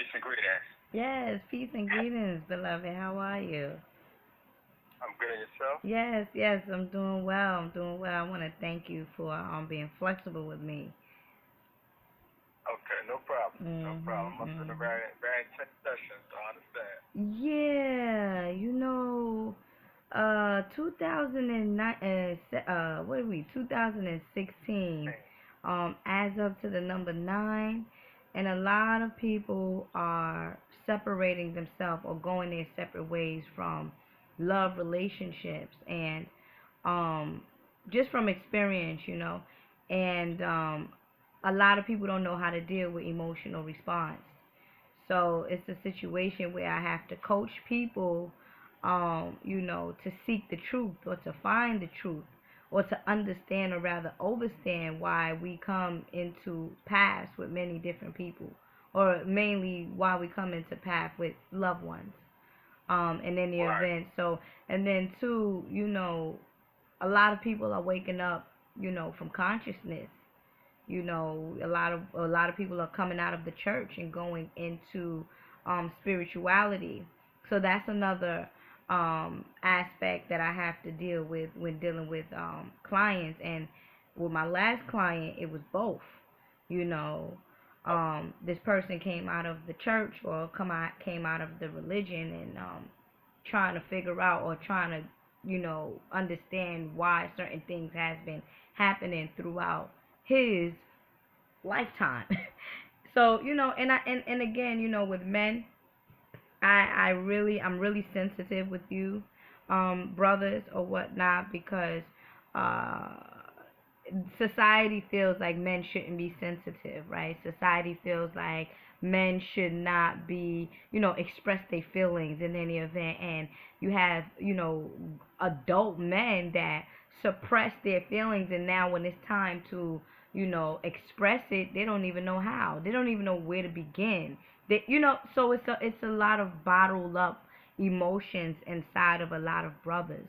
Peace and greetings. Yes, peace and greetings, beloved. How are you? I'm good in yourself. Yes, I'm doing well. I'm doing well. I want to thank you for being flexible with me. Okay, no problem. No problem. Must have been a Mhm. very intense session, so I understand. Yeah, 2009, what are we? 2016. Adds up to the number 9, and a lot of people are separating themselves or going their separate ways from love relationships, and um, just from experience, and a lot of people don't know how to deal with emotional response. So it's a situation where I have to coach people, to seek the truth or to find the truth or to understand or rather overstand why we come into paths with many different people, or mainly why we come into path with loved ones, in any Right. event. So, and then two, a lot of people are waking up, from consciousness. A lot of people are coming out of the church and going into spirituality. So that's another aspect that I have to deal with when dealing with clients. And with my last client, it was both. You know, this person came out of the church or came out of the religion, and trying to figure out or trying to understand why certain things has been happening throughout his lifetime. So, and again, with men, I'm really sensitive with you, brothers or whatnot, because uh society feels like men shouldn't be sensitive, right? Society feels like men should not be, express their feelings in any event. And you have, adult men that suppress their feelings, and now when it's time to, express it, they don't even know how. They don't even know where to begin. So it's a lot of bottled up emotions inside of a lot of brothers,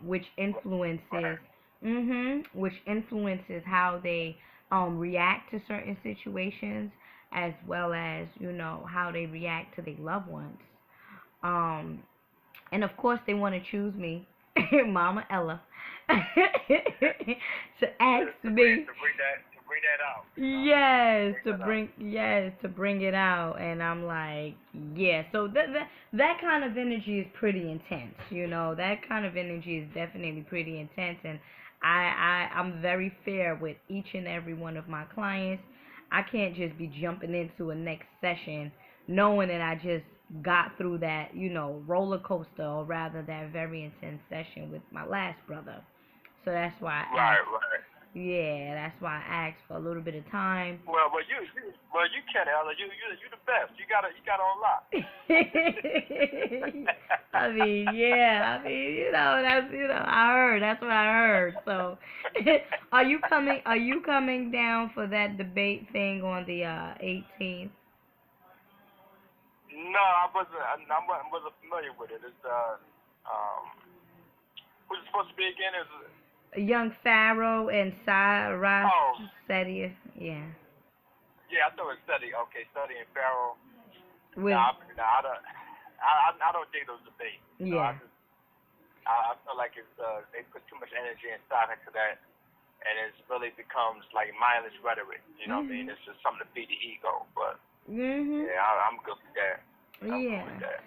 which influences, Right. which influences how they react to certain situations, as well as how they react to their loved ones. Um, and of course, they want to choose me, Mama Ella, to To, ask to bring me. to bring that out. Yes, Bring to that out. bring yes, to bring it out, and I'm like, yeah. So that kind of energy is pretty intense. That kind of energy is definitely pretty intense, and I'm very fair with each and every one of my clients. I can't just be jumping into a next session knowing that I just got through that, roller coaster, or rather that very intense session with my last brother. So that's why I Right, asked. right. Yeah, that's why I asked for a little bit of time. Well, you can't, Ella. You the best. You got on lock. I mean, yeah. I mean, that's I heard. That's what I heard. So, are you coming down for that debate thing on the 18th? No, I wasn't familiar with it. It's um who's it supposed to be again? Is Young Pharaoh and Cyrus oh Setius. Yeah. yeah, I thought it was study. Okay, study and Pharaoh. No, With I don't. I don't dig those debates. I yeah. just I feel like they put too much energy inside into that, and it really becomes like mindless rhetoric. You know what I mean? Mhm. It's just something to feed the ego. But Mhm. yeah, I'm good with that. I'm good Yeah. with that.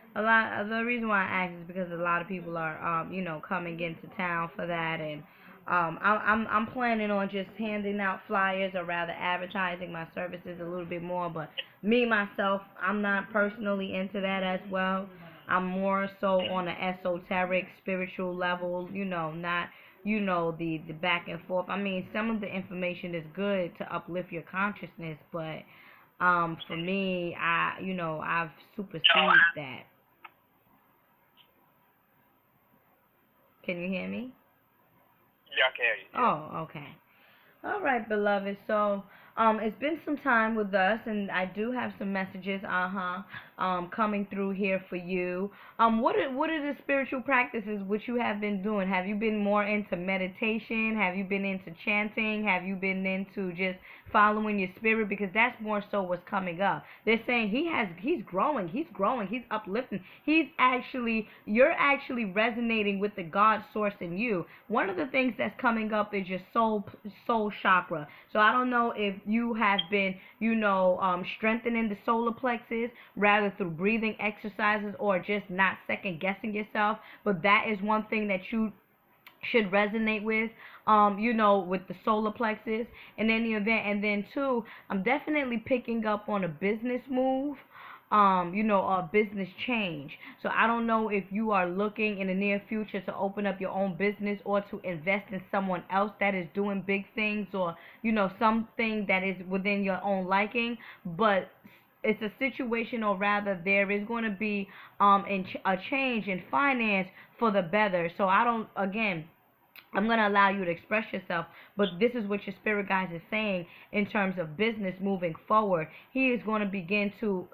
The reason why I ask is because a lot of people are, coming into town for that, and I'm planning on just handing out flyers, or rather advertising my services a little bit more. But me myself, I'm not personally into that as well. I'm more so on an esoteric, spiritual level. Not the back and forth. I mean, some of the information is good to uplift your consciousness, but for me, I've superseded that. Can you hear me? Yeah, I can hear you. Yeah. Oh, okay. All right, beloved. So, it's been some time with us, and I do have some messages. Uh huh. coming through here for you. What are the spiritual practices which you have been doing? Have you been more into meditation? Have you been into chanting? Have you been into just following your spirit? Because that's more so what's coming up. They're saying he's growing, he's uplifting. You're actually resonating with the God source in you. One of the things that's coming up is your soul chakra. So I don't know if you have been, strengthening the solar plexus, rather through breathing exercises or just not second guessing yourself. But that is one thing that you should resonate with, with the solar plexus in any event. And then two, I'm definitely picking up on a business move, or a business change. So I don't know if you are looking in the near future to open up your own business or to invest in someone else that is doing big things, or, something that is within your own liking. But it's a situation, or rather there is going to be a change in finance for the better. So I'm going to allow you to express yourself, but this is what your spirit guides is saying in terms of business moving forward. He is going to begin to,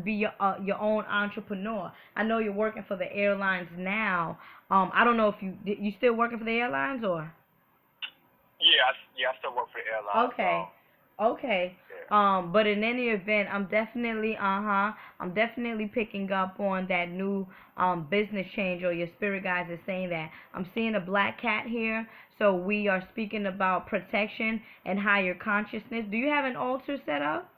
be your own entrepreneur. I know you're working for the airlines now. I don't know if you still working for the airlines, or? Yeah, I still work for the airlines. Okay. Okay. But in any event, I'm definitely picking up on that new business change, or your spirit guides is saying that. I'm seeing a black cat here, so we are speaking about protection and higher consciousness. Do you have an altar set up?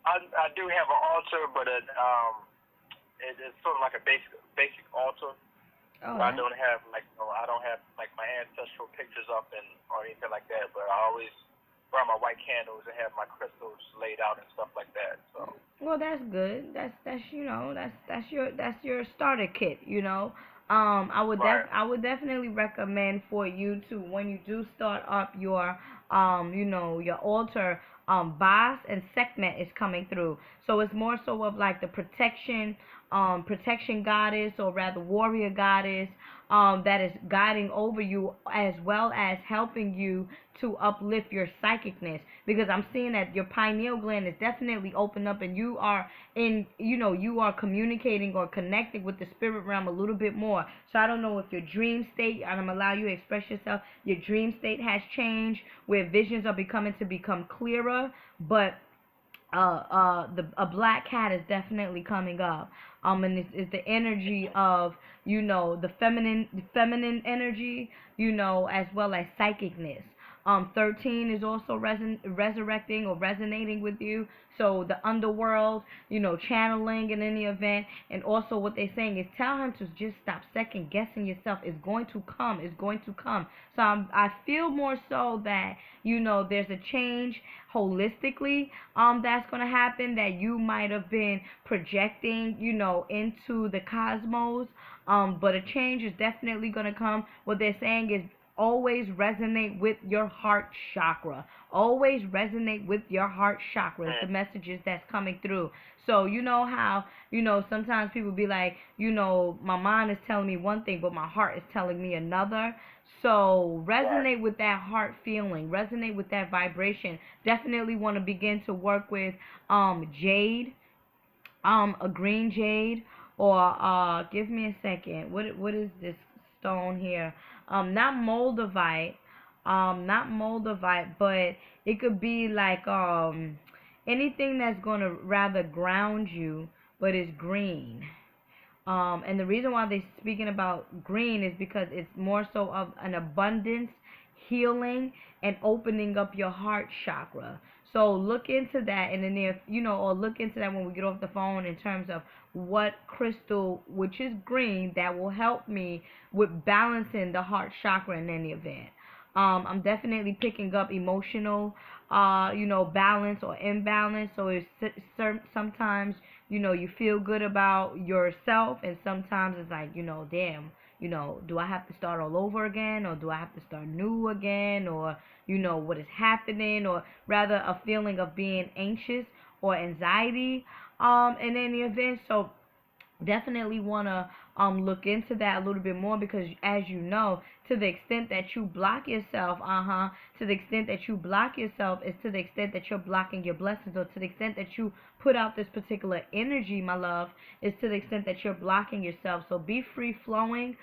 I do have an altar, but it's sort of like a basic altar. Oh, I don't have my ancestral pictures up or anything like that, but I always burn my white candles and have my crystals laid out and stuff like that. So. Well, that's good. That's your starter kit. Right. I would definitely recommend for you to, when you do start up your your altar, Bas and Sekhmet is coming through. So it's more so of like the protection goddess, or rather warrior goddess, that is guiding over you, as well as helping you to uplift your psychicness. Because I'm seeing that your pineal gland is definitely open up, and you are you are communicating or connecting with the spirit realm a little bit more. So I don't know if your dream state, and I'm allow you to express yourself, your dream state has changed, where visions are become clearer. But a black cat is definitely coming up. And it's the energy of, the feminine energy, as well as psychicness. 13 is also resurrecting or resonating with you. So the underworld, channeling in any event. And also what they're saying is, tell him to just stop second guessing yourself. It's going to come. It's going to come. So I feel more so that, there's a change holistically that's going to happen, that you might have been projecting, into the cosmos. But a change is definitely going to come. What they're saying is, always resonate with your heart chakra. Always resonate with your heart chakra is the messages that's coming through. So you know how, sometimes people be like, my mind is telling me one thing, but my heart is telling me another. So resonate with that heart feeling, resonate with that vibration. Definitely want to begin to work with jade, a green jade, or give me a second. What is this stone here? Not moldavite, but it could be like anything that's gonna rather ground you, but it's green. And the reason why they're speaking about green is because it's more so of an abundance, healing, and opening up your heart chakra. So look into that in the near, or look into that when we get off the phone, in terms of what crystal, which is green, that will help me with balancing the heart chakra in any event. I'm definitely picking up emotional, balance or imbalance. So it's sometimes, you feel good about yourself, and sometimes it's like, damn, do I have to start all over again, or do I have to start new again, or, what is happening, or rather a feeling of being anxious or anxiety, in any event. So definitely want to look into that a little bit more, because as you know, to the extent that you block yourself, to the extent that you block yourself is to the extent that you're blocking your blessings, or to the extent that you put out this particular energy, my love, is to the extent that you're blocking yourself. So be free flowing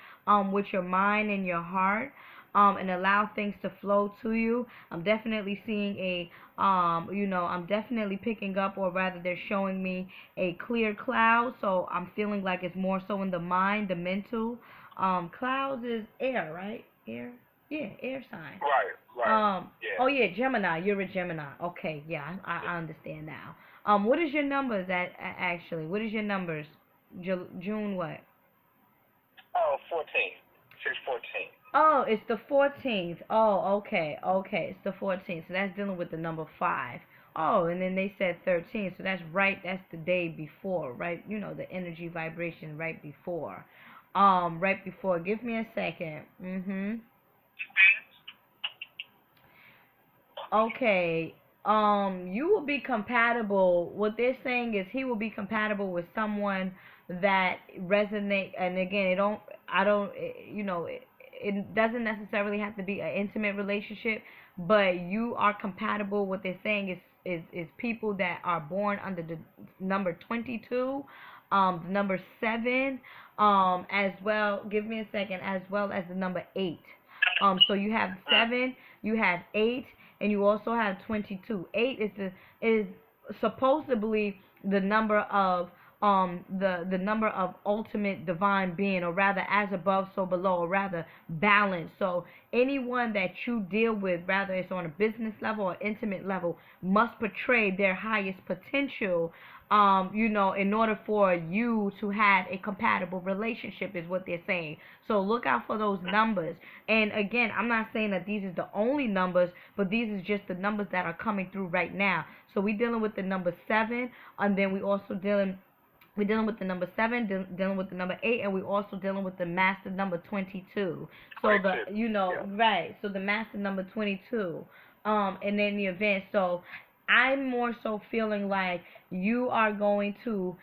with your mind and your heart, and allow things to flow to you. I'm definitely seeing I'm definitely picking up, or rather they're showing me a clear cloud. So I'm feeling like it's more so in the mind, the mental. Clouds is air, right? Air? Yeah, air sign. Right. Yeah. Oh yeah, Gemini. You're a Gemini. Okay, yeah, I understand now. What is your numbers actually? What is your numbers? June what? Oh, 14. 614. Oh, it's the 14th. Oh, okay, okay. It's the 14th. So that's dealing with the number 5. Oh, and then they said 13. So that's right. That's the day before, right? You know, the energy vibration right before. Right before. Give me a second. Okay. You will be compatible. What they're saying is he will be compatible with someone that resonate. And again, it doesn't necessarily have to be an intimate relationship, but you are compatible. What they're saying is people that are born under the number 22, the number 7, as well. Give me a second, as well as the number 8. So you have 7, you have 8, and you also have 22. 8 is supposedly the number of the number of ultimate divine being, or rather as above so below, or rather balance. So anyone that you deal with, rather it's on a business level or intimate level, must portray their highest potential, in order for you to have a compatible relationship, is what they're saying. So look out for those numbers. And again, I'm not saying that these are the only numbers, but these is just the numbers that are coming through right now. So we're dealing with the number 7, and then we're dealing with the number 7, dealing with the number 8, and we're also dealing with the master number 22. So right. So the master number 22. And then the event. So I'm more so feeling like you are going to,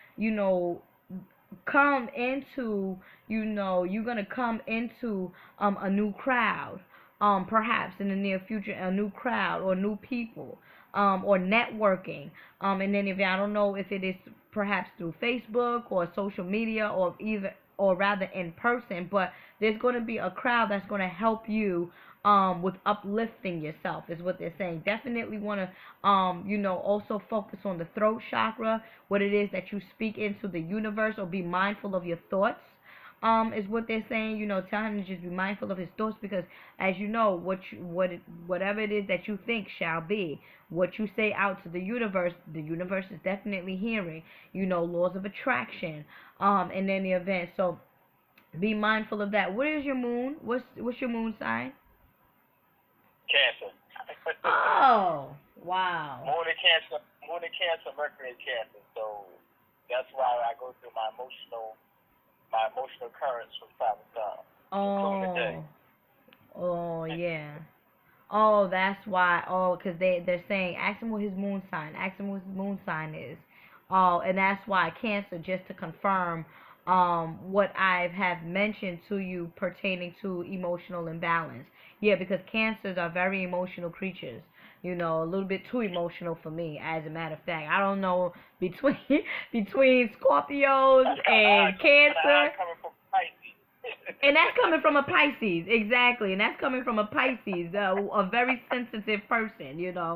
come into, you're gonna come into a new crowd, perhaps in the near future, a new crowd or new people, or networking, and then if I don't know if it is perhaps through Facebook or social media, or either, or rather in person, but there's going to be a crowd that's going to help you with uplifting yourself, is what they're saying. Definitely want to also focus on the throat chakra, what it is that you speak into the universe, or be mindful of your thoughts, is what they're saying. Tell him to just be mindful of his thoughts, because as you know, whatever it is that you think shall be. What you say out to the universe is definitely hearing. Laws of attraction, and then the event. So be mindful of that. What is your moon? What's your moon sign? Cancer. Oh, wow. Moon in Cancer, Mercury in Cancer. So that's why I go through my emotional currents from time to time. Oh, yeah. Oh, that's why. Oh, because they're saying, ask him what his moon sign. Ask him what his moon sign is. Oh, and that's why Cancer, just to confirm what I have mentioned to you pertaining to emotional imbalance. Yeah, because Cancers are very emotional creatures. A little bit too emotional for me, as a matter of fact. I don't know, between Scorpios and Cancer. And that's coming from a Pisces, exactly. And that's coming from a Pisces, a very sensitive person. Again,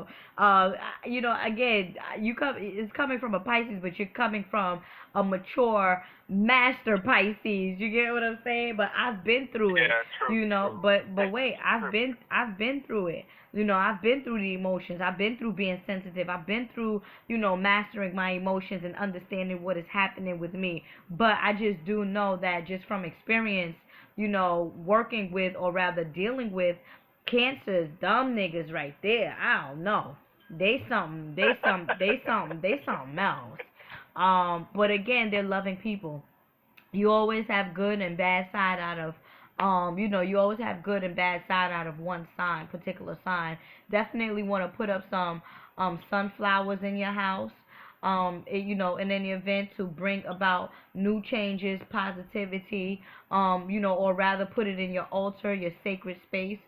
it's coming from a Pisces, but you're coming from a mature master Pisces. You get what I'm saying? But I've been through it. True. But wait, I've been through it. I've been through the emotions. I've been through being sensitive. I've been through, mastering my emotions and understanding what is happening with me. But I just do know that, just from experience, working with, or rather dealing with Cancers, dumb niggas right there. I don't know. They something else. But again, they're loving people. You always have good and bad side out of you always have good and bad side out of one particular sign. Definitely want to put up some sunflowers in your house. in any event to bring about new changes, positivity, or rather put it in your altar, your sacred space.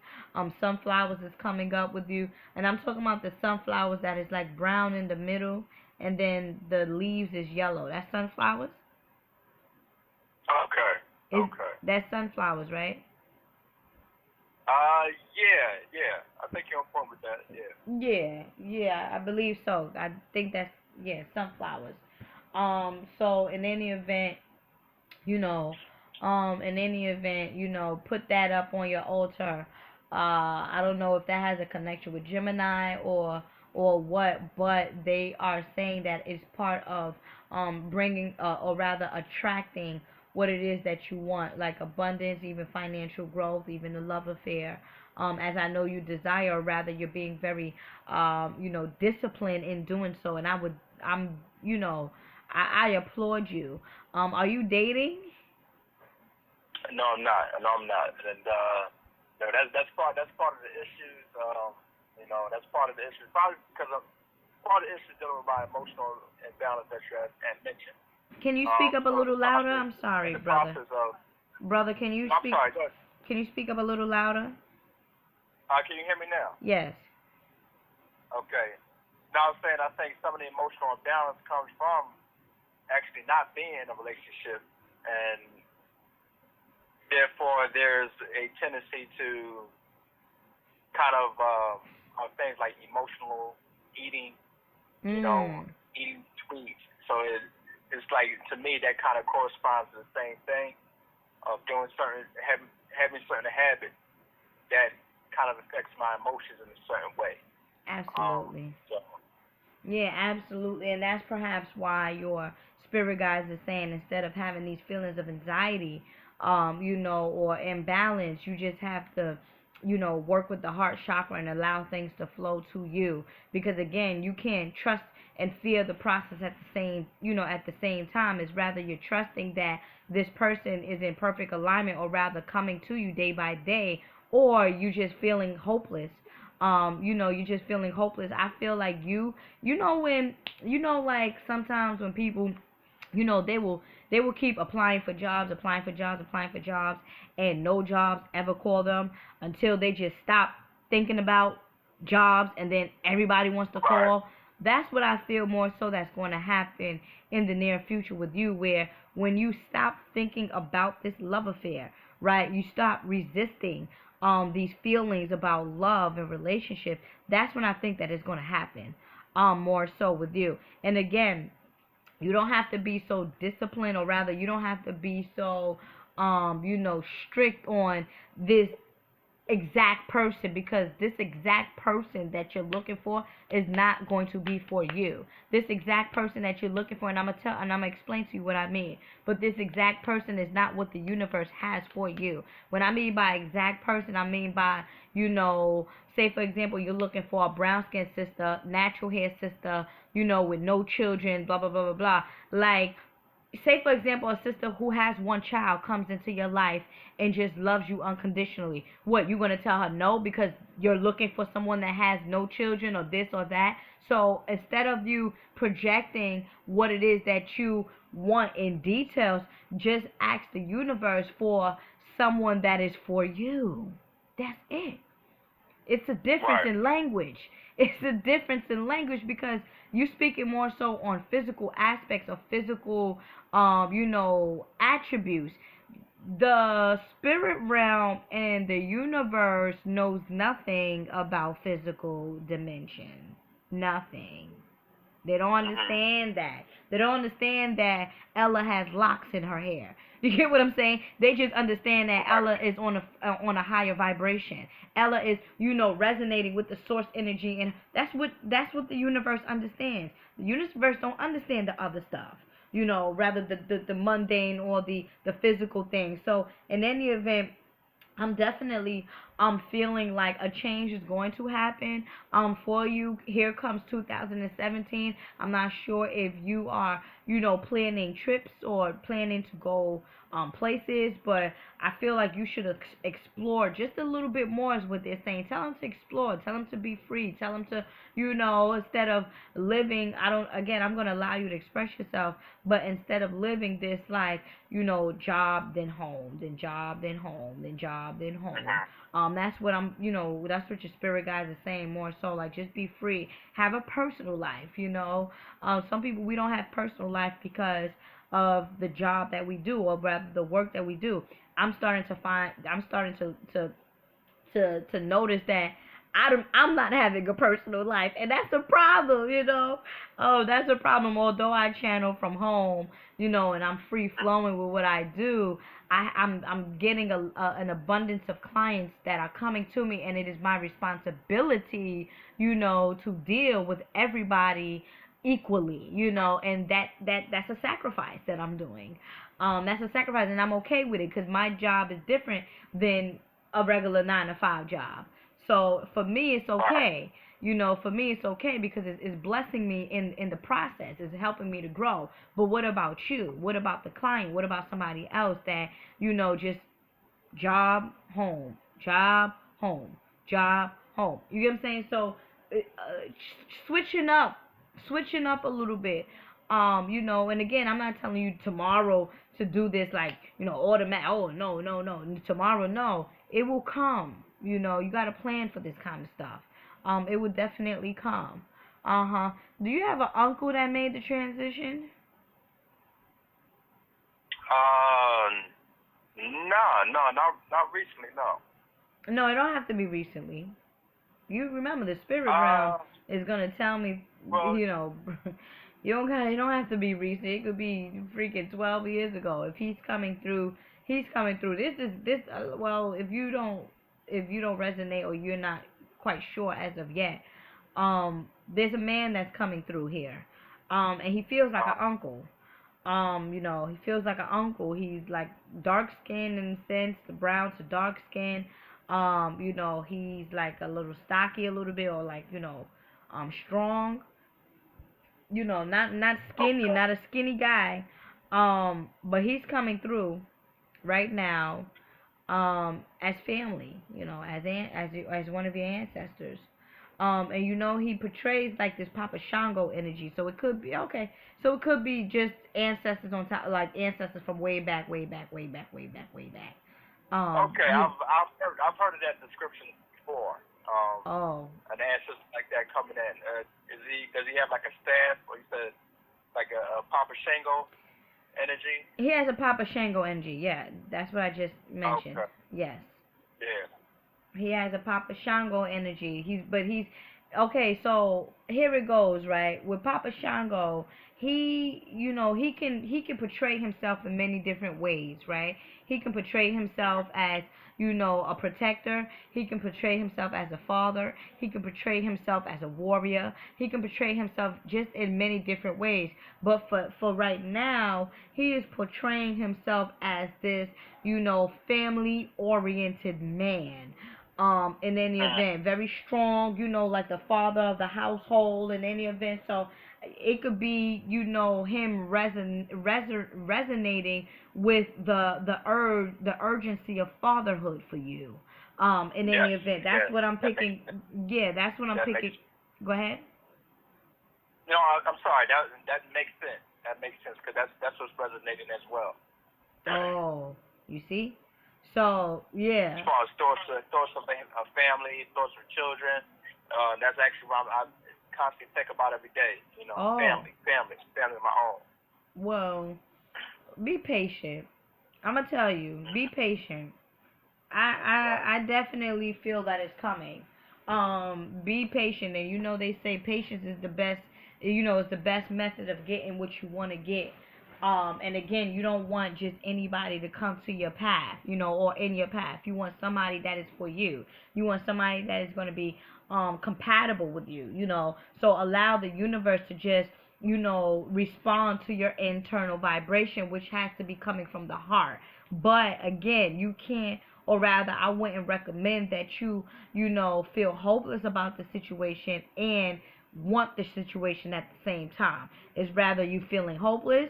Sunflowers is coming up with you, and I'm talking about the sunflowers that is like brown in the middle, and then the leaves is yellow. That's sunflowers. Okay. Is Okay. that's sunflowers, right? Yeah. I think you're on point with that. Yeah. Yeah, I believe so. I think that's yeah, sunflowers. So in any event, you know, put that up on your altar. I don't know if that has a connection with Gemini or what, but they are saying that it's part of bringing or rather attracting what it is that you want, like abundance, even financial growth, even a love affair. As I know you desire, or rather you're being very, disciplined in doing so, and I applaud you. Are you dating? No, I'm not. No, I'm not. And no, that's part of the issues. That's part of the issues. Probably because of part of the issues dealing with my emotional imbalance that you had mentioned. Can you speak up a So in little the louder? process, I'm in sorry, the brother. process of, Brother, can you I'm speak? sorry. Go ahead. Can you speak up a little louder? Can you hear me now? Yes. Okay. Now I'm saying I think some of the emotional imbalance comes from actually not being in a relationship, and therefore there's a tendency to kind of on things like emotional eating, Mm. eating sweets. So it's like to me that kind of corresponds to the same thing of doing having certain habits that kind of affects my emotions in a certain way. Absolutely. So Yeah, absolutely. And that's perhaps why your spirit guides are saying instead of having these feelings of anxiety, or imbalance, you just have to, work with the heart chakra and allow things to flow to you. Because again, you can't trust and fear the process at the same time. It's rather you're trusting that this person is in perfect alignment or rather coming to you day by day, or you just feeling hopeless. You're just feeling hopeless. I feel like like sometimes when people, they will keep applying for jobs, and no jobs ever call them until they just stop thinking about jobs, and then everybody wants to right, call. That's what I feel more so that's going to happen in the near future with you, where when you stop thinking about this love affair, right? You stop resisting these feelings about love and relationship. That's when I think that is going to happen more so with you. And again, you don't have to be so disciplined, or rather you don't have to be so strict on this exact person, because this exact person that you're looking for is not going to be for you. This exact person that you're looking for, and I'm gonna explain to you what I mean. But this exact person is not what the universe has for you. When I mean by exact person, I mean by, say for example, you're looking for a brown skinned sister, natural hair sister, with no children, blah blah blah blah blah. Like, say for example, a sister who has one child comes into your life and just loves you unconditionally. What, you gonna tell her no because you're looking for someone that has no children or this or that? So instead of you projecting what it is that you want in details, just ask the universe for someone that is for you. That's it. It's a difference right, in language. It's a difference in language because you speaking more so on physical aspects of physical, attributes. The spirit realm and the universe knows nothing about physical dimension. Nothing. They don't mhm, understand that. They don't understand that Ella has locks in her hair. You get what I'm saying? They just understand that right, Ella is on a higher vibration. Ella is, resonating with the source energy, and that's what the universe understands. The universe don't understand the other stuff. Rather the mundane or the physical thing. So in any event, I'm definitely feeling like a change is going to happen for you. Here comes 2017. I'm not sure if you are, planning trips or planning to go places, but I feel like you should explore just a little bit more, is what they're saying. Tell them to explore, tell them to be free, tell them to, instead of living, I'm going to allow you to express yourself, but instead of living this life, job then home, then job then home, then job then home. That's what that's what your spirit guides are saying, more so like just be free, have a personal life. Some people, we don't have personal life because of the job that we do, or rather the work that we do. I'm starting to notice that I'm not having a personal life, and that's a problem. Oh, that's a problem. Although I channel from home, and I'm free flowing with what I do, I'm getting an abundance of clients that are coming to me, and it is my responsibility, to deal with everybody equally, and that's a sacrifice that I'm doing. That's a sacrifice, and I'm okay with it because my job is different than a regular 9 to 5 job. So for me, it's okay. For me, it's okay because it's blessing me in the process. It's helping me to grow. But what about you? What about the client? What about somebody else that, just job, home, job, home, job, home? You get what I'm saying? So switching up, switching up a little bit. And again, I'm not telling you tomorrow to do this like, automatic. Oh, no, no, no. Tomorrow, no. It will come. You got to plan for this kind of stuff. It will definitely come. Uh-huh. Do you have an uncle that made the transition? No, not recently, no. No, it don't have to be recently. You remember the spirit realm is gonna tell me, well, it don't have to be recent. It could be freaking 12 years ago. If he's coming through, he's coming through. This. Well, if you don't resonate, or you're not quite sure as of yet, there's a man that's coming through here, and he feels like an uncle. He feels like an uncle. He's like dark skinned in a sense, the brown to dark skin. He's like a little stocky a little bit, or like, strong. Not skinny, not a skinny guy. But he's coming through right now, as family, as one of your ancestors. And he portrays like this Papa Shango energy. So it could be okay. So it could be just ancestors on top, like ancestors from way back, way back, way back, way back, way back. Okay, I've heard of that description before. Oh. An ancestor like that coming in. Does he have like a staff, or you said like a Papa Shango energy? He has a Papa Shango energy. Yeah, that's what I just mentioned. Okay. Yes. Yeah. He has a Papa Shango energy. He's okay. So here it goes, right? With Papa Shango, he can portray himself in many different ways, right? He can portray himself as, a protector. He can portray himself as a father. He can portray himself as a warrior. He can portray himself just in many different ways. But for right now, he is portraying himself as this, family oriented man. In any event, very strong, like the father of the household in any event. So it could be, him resonating with the urgency of fatherhood for you. In any event, that's what I'm picking. Yeah, that's what I'm picking. Go ahead. No, I'm sorry. That makes sense. That makes sense because that's what's resonating as well. Oh, you see. So yeah. As far as thoughts of a family, thoughts of children, that's actually what I constantly think about every day. Family of my own. Well, be patient. I'm gonna tell you, be patient. I definitely feel that it's coming. Be patient, and they say patience is the best. It's the best method of getting what you want to get. And again, you don't want just anybody to come to your path, or in your path. You want somebody that is for you. You want somebody that is going to be compatible with you, So allow the universe to just, respond to your internal vibration, which has to be coming from the heart. But again, you can't or rather, I wouldn't recommend that you know, feel hopeless about the situation and want the situation at the same time. It's rather you feeling hopeless,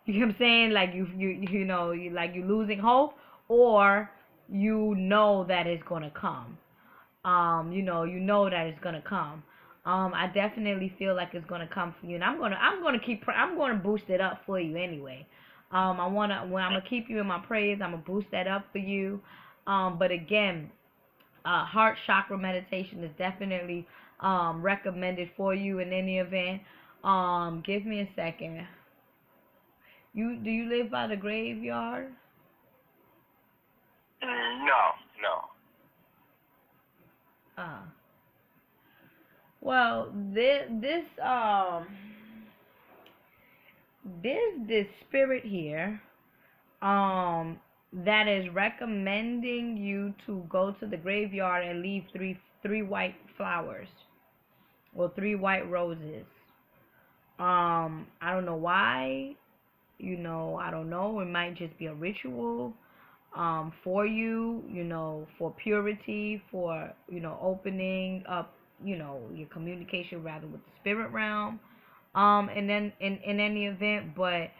you know what I'm saying, like you know, like you losing hope, or you know that it's gonna come. You know that it's gonna come. I definitely feel like it's gonna come for you, and I'm gonna boost it up for you anyway. I'm gonna keep you in my prayers. I'm gonna boost that up for you. But again, heart chakra meditation is definitely recommended for you in any event. Give me a second. Do you live by the graveyard? No, no. Uh, well, this spirit here that is recommending you to go to the graveyard and leave three white flowers or three white roses. I don't know why, I don't know. It might just be a ritual for you, for purity, for, opening up, your communication rather with the spirit realm. And then in any event, but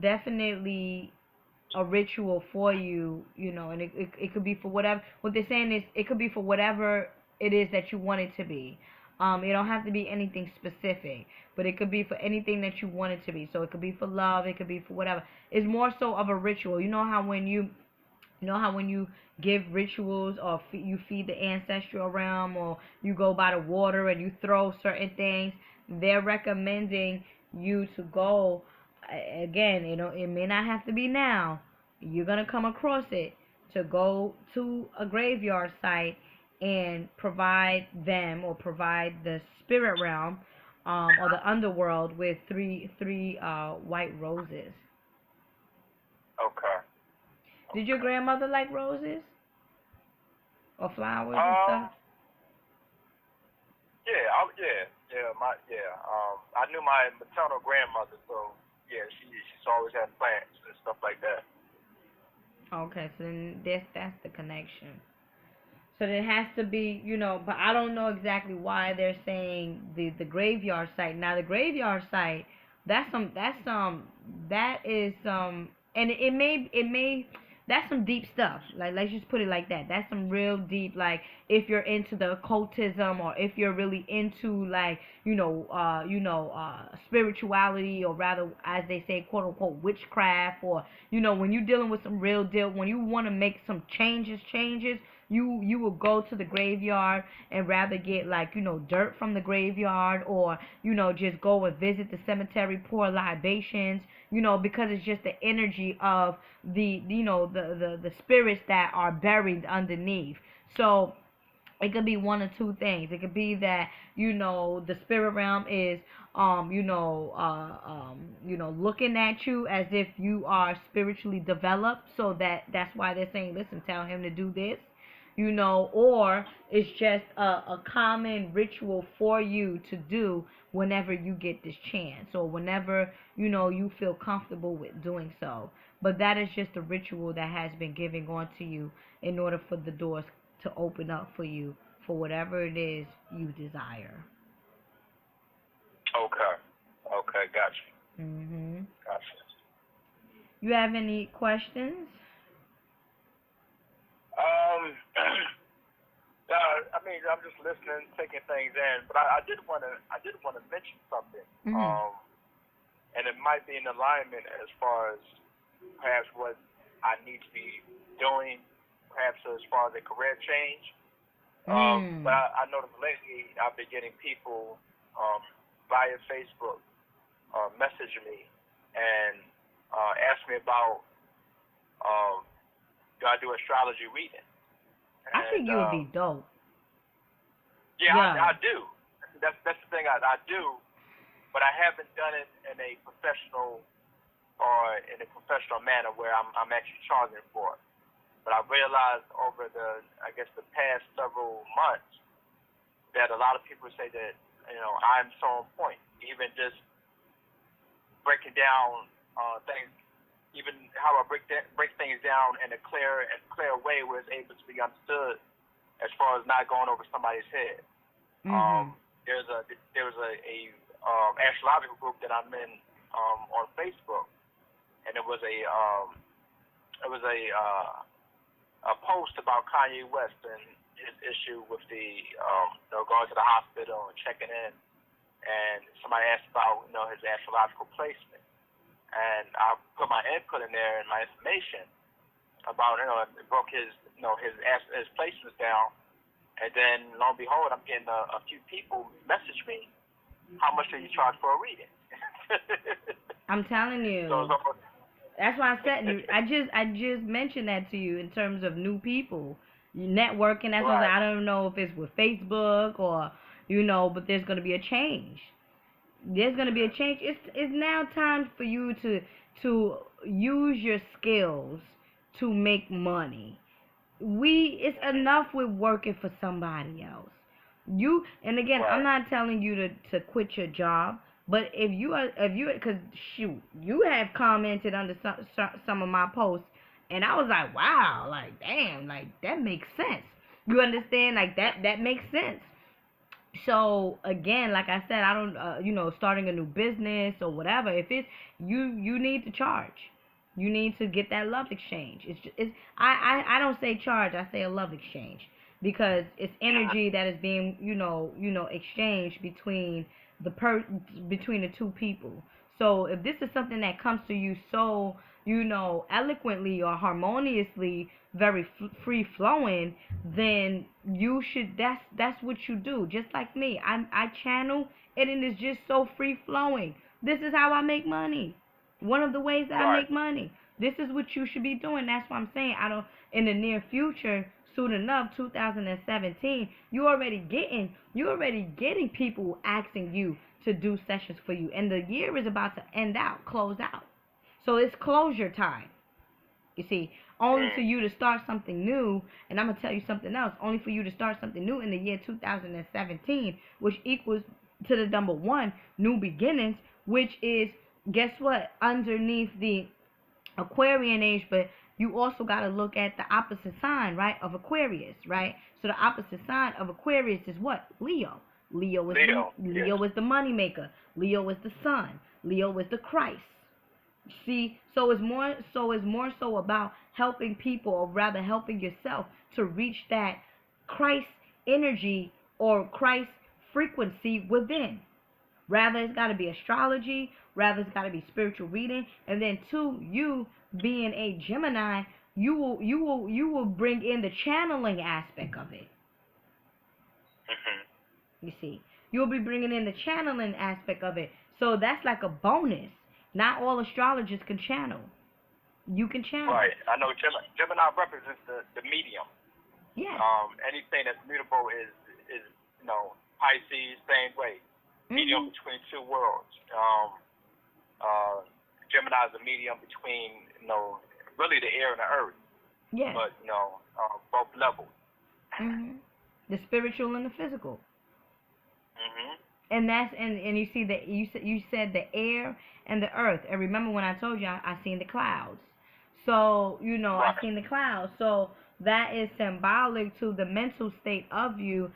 definitely a ritual for you, and it could be for whatever. What they're saying is it could be for whatever it is that you want it to be. It don't have to be anything specific, but it could be for anything that you want it to be. So it could be for love, it could be for whatever. It's more so of a ritual. You know how when you give rituals or you feed the ancestral realm, or you go by the water and you throw certain things, they're recommending you to go. Again, it may not have to be now. You're going to come across it, to go to a graveyard site and provide them, or provide the spirit realm, or the underworld, with three white roses. Okay. Did your grandmother like roses or flowers and Um. stuff? Yeah. I knew my maternal grandmother, so yeah, she's always had plants and stuff like that. Okay, so then that's the connection. So there has to be, but I don't know exactly why they're saying the graveyard site. Now the graveyard site, that is and it may that's some deep stuff. Like, let's just put it like that. That's some real deep, like, if you're into the occultism, or if you're really into, like, spirituality, or rather, as they say, quote unquote, witchcraft, or when you're dealing with some real deal, when you want to make some changes, you will go to the graveyard and rather get, like, dirt from the graveyard, or just go and visit the cemetery, pour libations, because it's just the energy of the spirits that are buried underneath. So it could be one or two things. It could be that the spirit realm is looking at you as if you are spiritually developed, so that's why they're saying, listen, tell him to do this, or it's just a common ritual for you to do whenever you get this chance, or whenever you feel comfortable with doing so. But that is just a ritual that has been given on to you in order for the doors to open up for you for whatever it is you desire. Okay. Okay. Gotcha. Mhm. Gotcha. You have any questions? Um. I mean, I'm just listening, taking things in, but I did want to mention something. Mhm. And it might be in alignment as far as perhaps what I need to be doing, perhaps as far as a career change. But Mm. I noticed lately I've been getting people via Facebook message me and ask me about do I do astrology reading? I And think you would be dope. yeah, Yeah. I do. That's the thing I do, but I haven't done it in a professional manner where I'm actually charging for it. But I realized over the past several months that a lot of people say that I'm so on point, even just breaking down things even how I break things down in a clear way where it's able to be understood, as far as not going over somebody's head. Mhm. There was a astrological group that I'm in on Facebook, and it was a post about Kanye West and his issue with the going to the hospital and checking in, and somebody asked about his astrological placement, and I put my input in there and my information about broke his placements down, and then lo and behold, I'm getting a few people message me, how much do you charge for a reading? I'm telling you. So that's why I said I just mentioned that to you in terms of new people, networking. That's why I don't know if it's with Facebook or but there's gonna be a change. There's gonna be a change. It's now time for you to use your skills to make money. It's enough with working for somebody else. And again, I'm not telling you to quit your job, but because shoot, you have commented under some of my posts, and I was like, wow, like damn, like that makes sense. You understand? Like that makes sense. So again, like I said, I don't starting a new business or whatever, if it's you need to charge. You need to get that love exchange. I don't say charge, I say a love exchange, because it's energy that is being exchanged between the two people. So if this is something that comes to you so eloquently or harmoniously, very free flowing, then you should. That's what you do. Just like me, I channel it, and it's just so free flowing. This is how I make money. One of the ways that I make money. This is what you should be doing. That's what I'm saying. I don't in the near future, soon enough, 2017, you already getting people asking you to do sessions for you, and the year is about to close out. So it's closure time. You see, only for you to start something new, and I'm going to tell you something else, only for you to start something new in the year 2017, which equals to the number one, new beginnings, which is, guess what, underneath the Aquarian age, but you also got to look at the opposite sign, right, of Aquarius, right? So the opposite sign of Aquarius is what? Leo. Leo is the money maker. Leo is the sun. Leo is the Christ. See, so it's more so about helping people, or rather helping yourself to reach that Christ energy or Christ frequency within. Rather, it's got to be astrology. Rather, it's got to be spiritual reading. And then two, you being a Gemini, you will bring in the channeling aspect of it. You see, you'll be bringing in the channeling aspect of it. So that's like a bonus. Not all astrologers can channel. You can channel. Right. I know Gemini represents the medium. Yeah. Anything that's mutable is Pisces, same way. Medium between two worlds. Gemini is a medium between really the air and the earth. Yeah. But both levels. The spiritual and the physical. And that's and you see that you said the air and the earth. And remember when I told you I seen the clouds. So I seen the clouds. So that is symbolic to the mental state of you.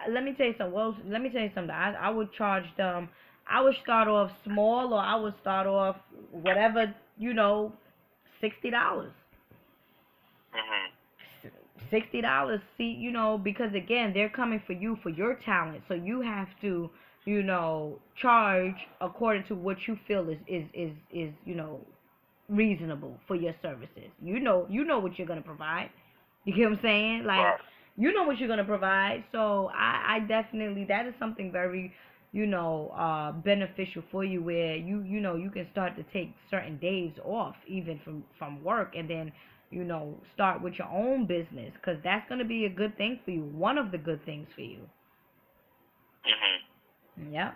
Let me tell you something. Well, let me tell you something. I would charge them. I would start off small, or I would start off whatever $60. $60. See, because again, they're coming for you for your talent, so you have to, charge according to what you feel is reasonable for your services. You know what you're gonna provide. You get what I'm saying? Like, you know what you're gonna provide. So I definitely, that is something very beneficial for you, where you can start to take certain days off even from work, and then start with your own business, because that's going to be a good thing for you. One of the good things for you. Yep.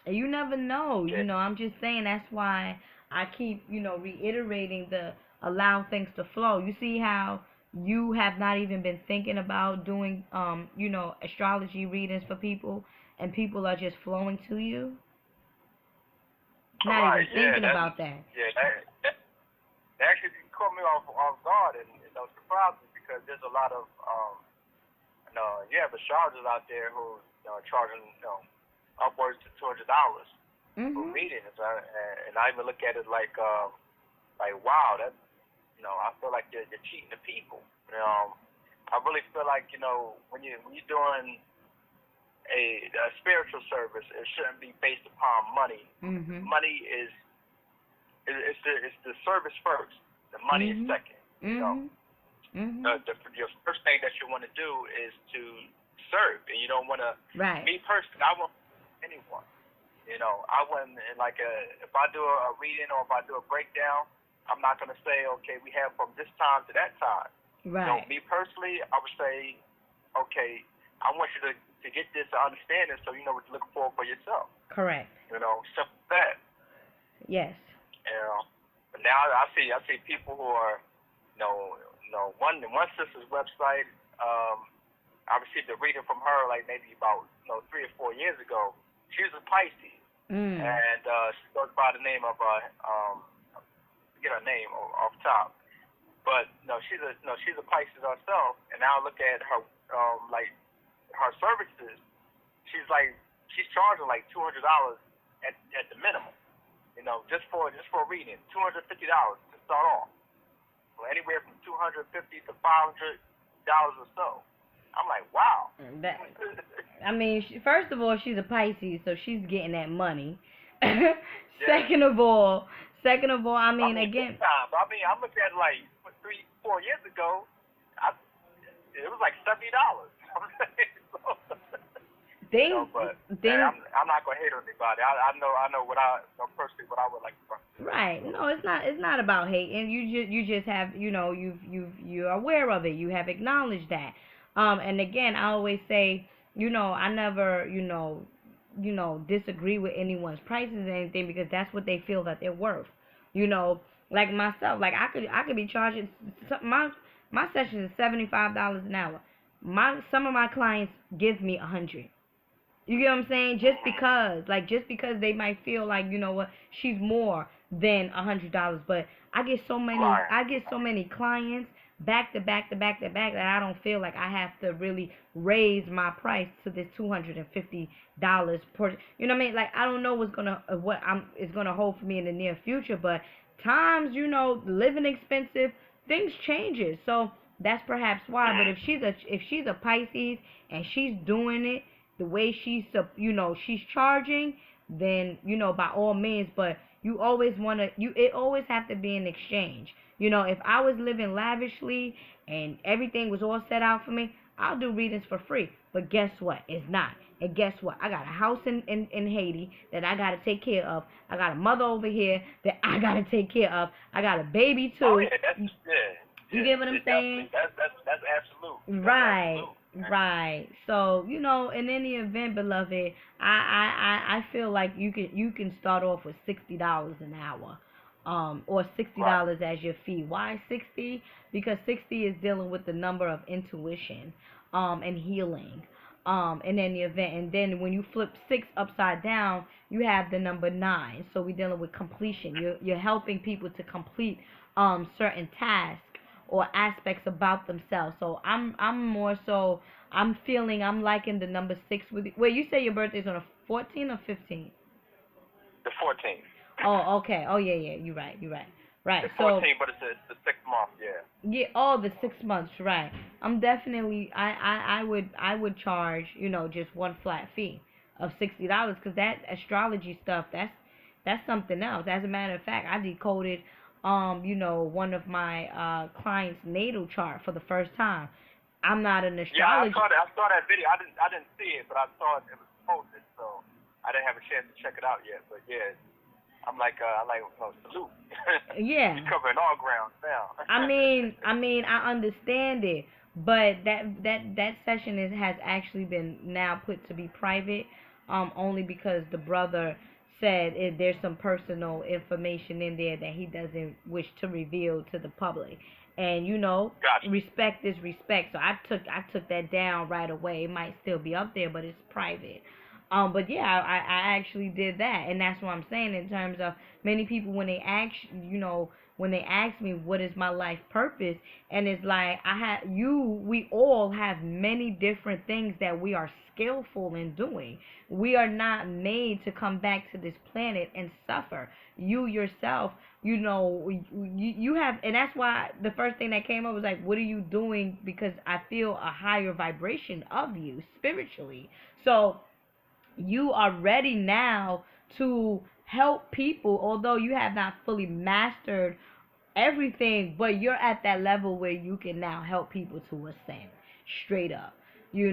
And you never know. I'm just saying, that's why I keep, reiterating the allow things to flow. You see how you have not even been thinking about doing, astrology readings for people, and people are just flowing to you? Not even thinking about that. Yeah, caught me off guard and surprised me because there's a lot of you have astrologers out there who charging upwards to $200 for readings, and I even look at it like wow, that I feel like you're cheating the people. I really feel like when you're doing a spiritual service, it shouldn't be based upon money. Money is it's the service first. The money is second. Your first thing that you want to do is to serve, and you don't want to. Right. Me personally, I won't anyone. I wouldn't like if I do a reading or if I do a breakdown, I'm not going to say, okay, we have from this time to that time. Right. Me personally, I would say, okay, I want you to get this understanding so you know what to look for yourself. Correct. Simple as that. Yes. But now I see people who are, one sister's website. I received a reading from her like maybe about 3 or 4 years ago. She's a Pisces, and she goes by the name of forget her name off top, but she's a Pisces herself. And now I look at her like her services. She's charging like $200 at the minimum. Just for a reading, $250 to start off. So anywhere from $250 to $500 or so. I'm like, wow. I mean, first of all, she's a Pisces, so she's getting that money. Second of all, I mean again. I looked at it like 3-4 years ago. It was like $70. I'm not gonna hate on anybody. I know what I personally what I would like to. Right. No, it's not about hate, and you just have you're aware of it. You have acknowledged that. And again, I always say I never disagree with anyone's prices or anything because that's what they feel that they're worth. Like myself, like I could be charging my session is $75 an hour. Some of my clients give me $100. You get what I'm saying? Just because they might feel like, what, she's more than $100. But I get so many clients back to back that I don't feel like I have to really raise my price to this $250 per. You know what I mean? Like I don't know what it's gonna hold for me in the near future, but times, living expensive, things changes. So that's perhaps why. But if she's a Pisces and she's doing it the way she's charging, then by all means. But you always it always have to be an exchange. If I was living lavishly and everything was all set out for me, I'll do readings for free. But guess what? It's not. And guess what? I got a house in Haiti that I got to take care of. I got a mother over here that I got to take care of. I got a baby too. Oh, yeah, you get what I'm saying? That's absolute. Right. Absolute. Right. So, in any event, beloved, I feel like you can start off with $60 an hour. Or $60 as your fee. Why 60? Because 60 is dealing with the number of intuition, and healing, in any event. And then when you flip 6 upside down, you have the number 9. So we're dealing with completion. You're helping people to complete certain tasks or aspects about themselves. So I'm liking the number 6 with. Wait, you say your birthday's on the 14th or 15th? The 14th. Oh, okay. Oh, yeah. You're right. Right. It's 14, but it's the 6th month. Yeah. Yeah. Oh, the 6 months. Right. I'm definitely. I would charge just one flat fee of $60 because that astrology stuff that's something else. As a matter of fact, I decoded one of my clients' natal chart for the first time. I'm not an astrologist. Yeah, I saw that video. I didn't see it, but I saw it was posted, so I didn't have a chance to check it out yet. But yeah. I'm like, salute. Yeah. You're covering all ground now. I mean, I understand it, but that session has actually been now put to be private, only because the brother said there's some personal information in there that he doesn't wish to reveal to the public. And Gotcha. Respect is respect. So I took that down right away. It might still be up there, but it's private. But yeah, I actually did that, and that's what I'm saying in terms of many people when they ask, when they ask me what is my life purpose, and it's like we all have many different things that we are skillful in doing. We are not made to come back to this planet and suffer. You yourself, you have, and that's why the first thing that came up was like, what are you doing? Because I feel a higher vibration of you spiritually. So you are ready now to help people, although you have not fully mastered everything, but you're at that level where you can now help people to ascend straight up. You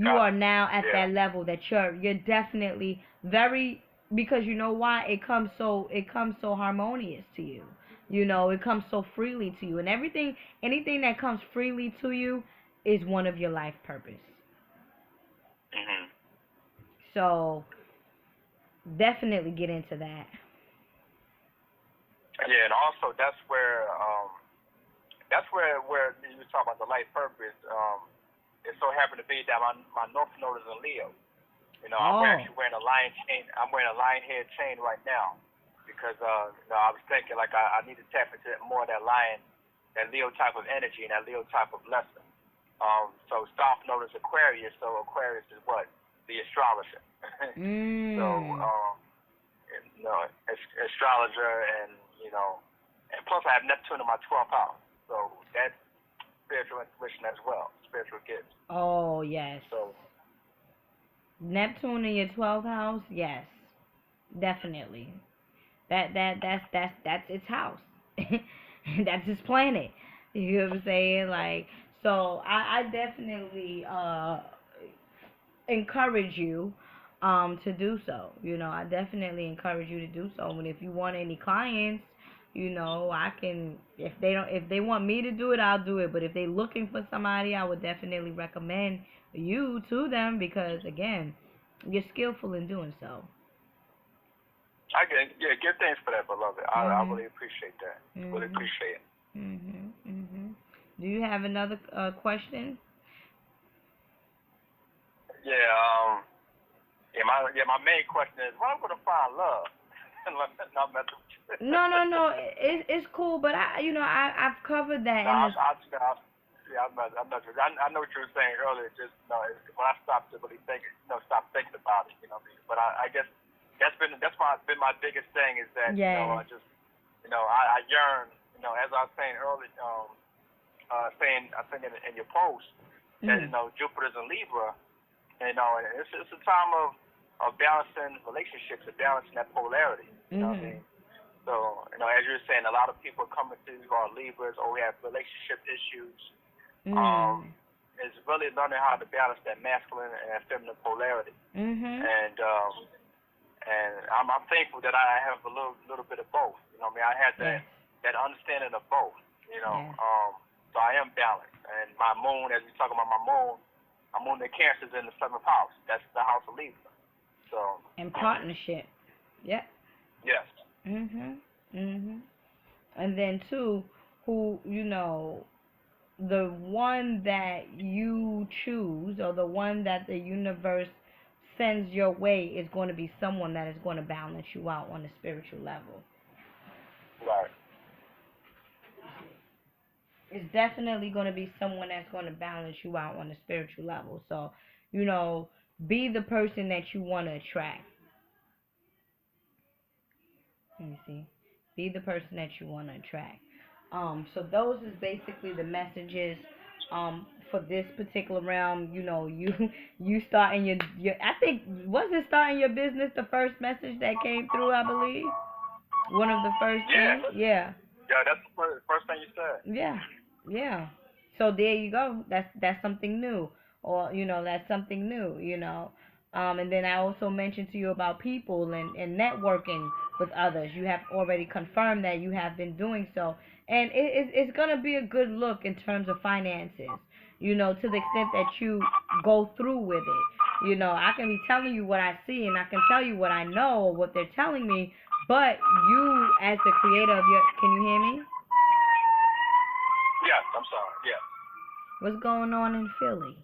are now at Yeah. that level that you're definitely very, because you know why, it comes so harmonious to you. It comes so freely to you, and anything that comes freely to you is one of your life purpose. Mhm. So definitely get into that. Yeah, and also that's where you talk about the life purpose. It so happened to be that my North Node is in Leo. I'm Oh. actually wearing a lion chain. I'm wearing a lion head chain right now because I was thinking like I need to tap into more of that Leo type of energy and that Leo type of lesson. So South Node is Aquarius, so Aquarius is what? The astrologer. So Mm. astrologer, and plus I have Neptune in my 12th house, so that's spiritual intuition as well, spiritual gifts. Oh yes. So Neptune in your 12th house, yes, definitely. That's its house. That's its planet. You know what I'm saying? Like, so I definitely encourage you to do so. I definitely encourage you to do so. And if you want any clients, I can, if they want me to do it, I'll do it. But if they're looking for somebody, I would definitely recommend you to them because again, you're skillful in doing so. I get, yeah, give thanks for that, beloved. I Mhm. really appreciate that. Really Mhm. appreciate it. Mhm. Mhm. Do you have another question? Yeah. My main question is, where I'm gonna find love? Not messing with you. No, no, no. It's cool, but I've covered that No, in this. yeah, I'm not. I know what you were saying earlier. Just when I stopped to really think, stop thinking about it. What I mean? But I guess been my biggest thing is that Yes. I just I yearn. As I was saying earlier, saying I think in your post that Mm. Jupiter's in Libra. And it's a time of balancing relationships and balancing that polarity. You know what I Mhm. mean? So, as you were saying, a lot of people coming to who are Libras or we have relationship issues. Mm. Is really learning how to balance that masculine and that feminine polarity. Mhm. And I'm thankful that I have a little bit of both. I mean, I had Yes. that understanding of both. Yes. So I am balanced. And my moon, as we talk about my moon in Cancer is in the 7th house. That's the house of Libra. So And partnership. Yep. yes. Mhm. Mhm. And then two, who the one that you choose or the one that the universe sends your way is going to be someone that is going to balance you out on a spiritual level. Right. It's definitely going to be someone that's going to balance you out on a spiritual level. So, be the person that you want to attract. Let me see. Be the person that you want to attract. So those is basically the messages for this particular realm. You starting your I think, was it starting your business the first message that came through, I believe? One of the first Yeah. things? Yeah. Yeah, that's the first thing you said. Yeah, yeah. So there you go. That's something new, or that's something new. And then I also mentioned to you about people and networking with others. You have already confirmed that you have been doing so, and it's gonna be a good look in terms of finances. To the extent that you go through with it. I can be telling you what I see, and I can tell you what I know or what they're telling me, but you, as the creator of your, can you hear me? Yes, I'm sorry. Yes. What's going on in Philly?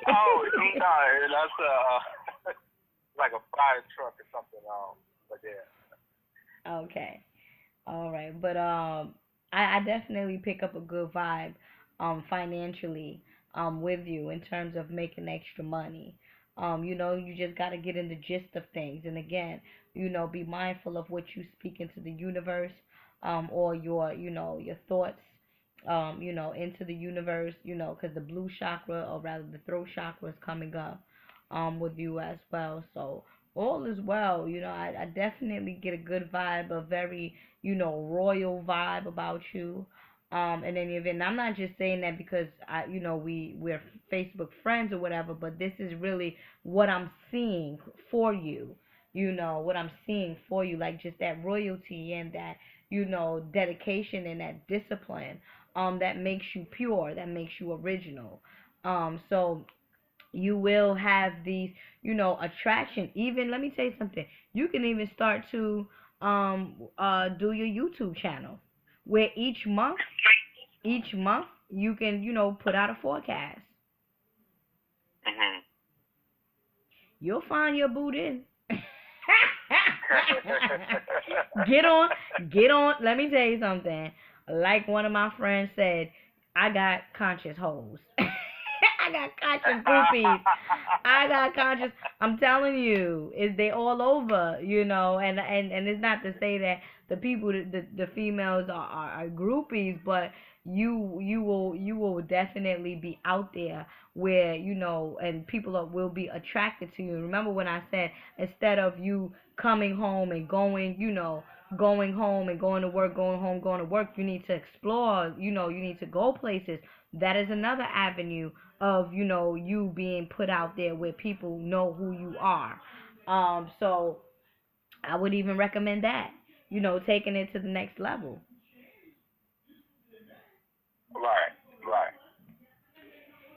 Oh, no, that's like a fire truck or something. But yeah. Okay. All right, but I definitely pick up a good vibe, financially, with you in terms of making extra money. You just got to get in the gist of things, and again, be mindful of what you speak into the universe, or your thoughts, into the universe, because the blue chakra, or rather the throat chakra, is coming up, with you as well. So all is well. I definitely get a good vibe, a very, royal vibe about you. In any event, and I'm not just saying that because we're Facebook friends or whatever, but this is really what I'm seeing for you. What I'm seeing for you, like just that royalty and that dedication and that discipline, that makes you pure, that makes you original. So you will have these, attraction. Even, let me tell you something. You can even start to do your YouTube channel, where each month you can, put out a forecast. Mhm. You'll find your boot in. get on, get on. Let me tell you something. Like one of my friends said, I got conscious hoes. I got conscious groupies. I got conscious. I'm telling you, is they all over, and it's not to say that the people, the females are groupies, but you will definitely be out there where and people will be attracted to you. Remember when I said, instead of you coming home and going home and going to work, going home, going to work, you need to explore. You need to go places. That is another avenue of you being put out there where people know who you are. So I would even recommend that, taking it to the next level. Right. Right.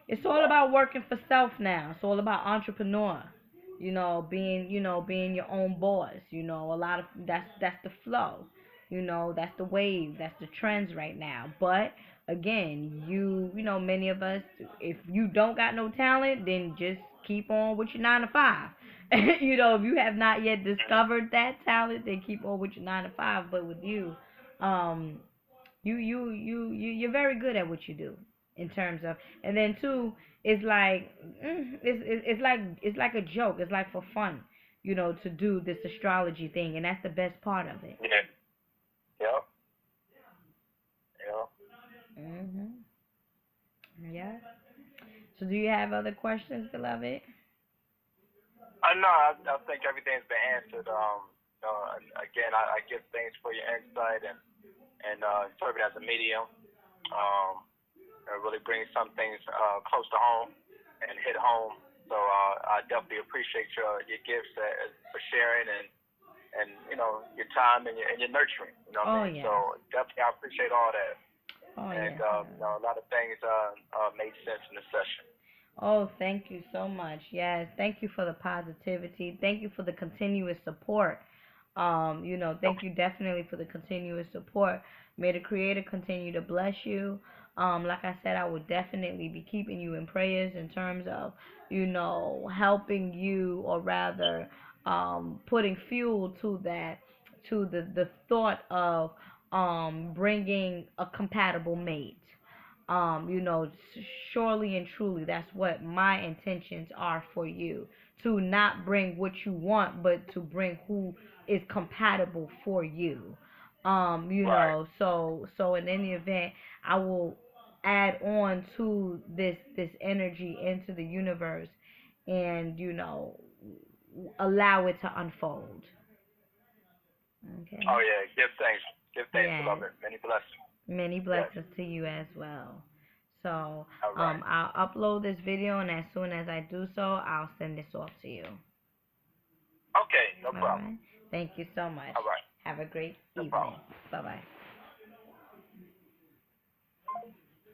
It's all Right. about working for self now. It's all about entrepreneur. Being your own boss. A lot of that's the flow. That's the wave. That's the trends right now. But again, many of us, if you don't got no talent, then just keep on with your 9 to 5. If you have not yet discovered that talent, then keep on with your 9 to 5. But with you, um, you're very good at what you do, in terms of, and then two, it's like, it's like a joke. It's like for fun, to do this astrology thing, and that's the best part of it. Yeah. Yep. Yep. Mhm. Yeah. So do you have other questions, beloved? No, I think everything's been answered. Again, I give thanks for your insight and serving as a medium. Um, it really brings some things close to home and hit home. So I definitely appreciate your gifts for sharing and your time and your nurturing. You know what Oh I mean? yes. So definitely I appreciate all that. Oh And yes. a lot of things made sense in the session. Oh, thank you so much. Yes, thank you for the positivity. Thank you for the continuous support. Thank Okay. you definitely for the continuous support. May the Creator continue to bless you. Like I said, I will definitely be keeping you in prayers in terms of, helping you, or rather, putting fuel to that, to the thought of bringing a compatible mate. Surely and truly, that's what my intentions are for you. To not bring what you want, but to bring who is compatible for you. Right. So in any event, I will add on to this energy into the universe, and allow it to unfold. Okay. Oh yeah. Give thanks. Give thanks, Yes. beloved. Many blessings. Many Yes. blessings to you as well. So, All right. I'll upload this video, and as soon as I do so, I'll send this off to you. Okay. No All problem. right. Thank you so much. All right. Have a great No evening. problem. Bye bye.